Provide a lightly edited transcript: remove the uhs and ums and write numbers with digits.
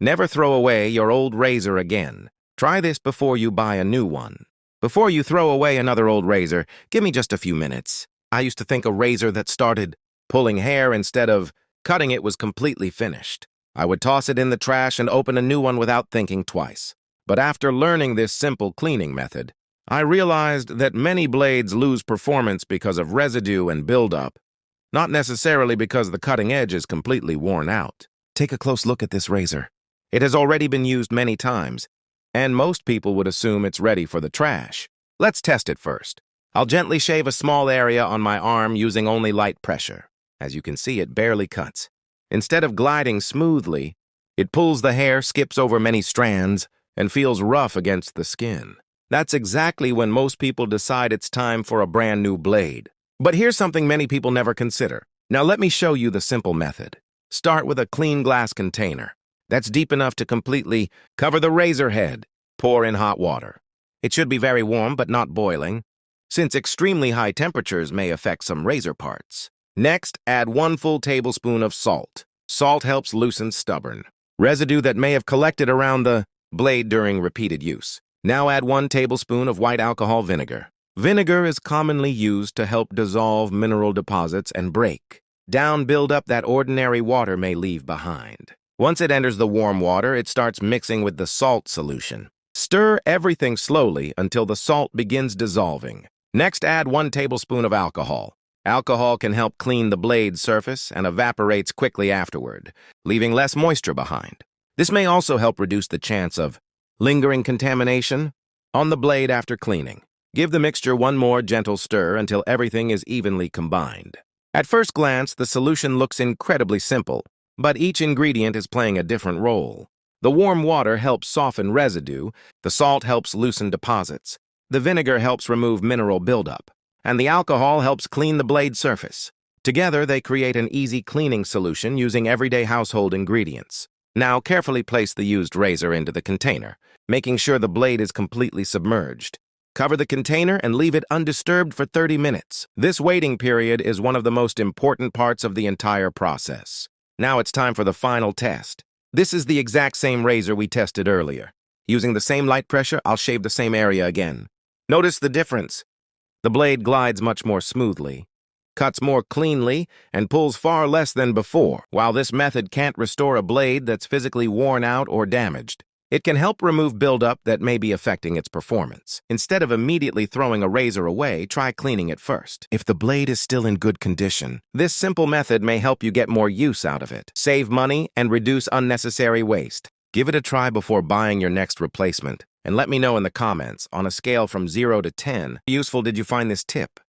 Never throw away your old razor again. Try this before you buy a new one. Before you throw away another old razor, give me just a few minutes. I used to think a razor that started pulling hair instead of cutting it was completely finished. I would toss it in the trash and open a new one without thinking twice. But after learning this simple cleaning method, I realized that many blades lose performance because of residue and buildup, not necessarily because the cutting edge is completely worn out. Take a close look at this razor. It has already been used many times, and most people would assume it's ready for the trash. Let's test it first. I'll gently shave a small area on my arm using only light pressure. As you can see, it barely cuts. Instead of gliding smoothly, it pulls the hair, skips over many strands, and feels rough against the skin. That's exactly when most people decide it's time for a brand new blade. But here's something many people never consider. Now let me show you the simple method. Start with a clean glass container that's deep enough to completely cover the razor head. Pour in hot water. It should be very warm but not boiling, since extremely high temperatures may affect some razor parts. Next, add 1 full tablespoon of salt. Salt helps loosen stubborn residue that may have collected around the blade during repeated use. Now add 1 tablespoon of white alcohol vinegar. Vinegar is commonly used to help dissolve mineral deposits and break down buildup that ordinary water may leave behind. Once it enters the warm water, it starts mixing with the salt solution. Stir everything slowly until the salt begins dissolving. Next, add 1 tablespoon of alcohol. Alcohol can help clean the blade surface and evaporates quickly afterward, leaving less moisture behind. This may also help reduce the chance of lingering contamination on the blade after cleaning. Give the mixture one more gentle stir until everything is evenly combined. At first glance, the solution looks incredibly simple, but each ingredient is playing a different role. The warm water helps soften residue, the salt helps loosen deposits, the vinegar helps remove mineral buildup, and the alcohol helps clean the blade surface. Together, they create an easy cleaning solution using everyday household ingredients. Now, carefully place the used razor into the container, making sure the blade is completely submerged. Cover the container and leave it undisturbed for 30 minutes. This waiting period is one of the most important parts of the entire process. Now it's time for the final test. This is the exact same razor we tested earlier. Using the same light pressure, I'll shave the same area again. Notice the difference. The blade glides much more smoothly, cuts more cleanly, and pulls far less than before. While this method can't restore a blade that's physically worn out or damaged, it can help remove buildup that may be affecting its performance. Instead of immediately throwing a razor away, try cleaning it first. If the blade is still in good condition, this simple method may help you get more use out of it, save money, and reduce unnecessary waste. Give it a try before buying your next replacement, and let me know in the comments, on a scale from 0 to 10, how useful did you find this tip?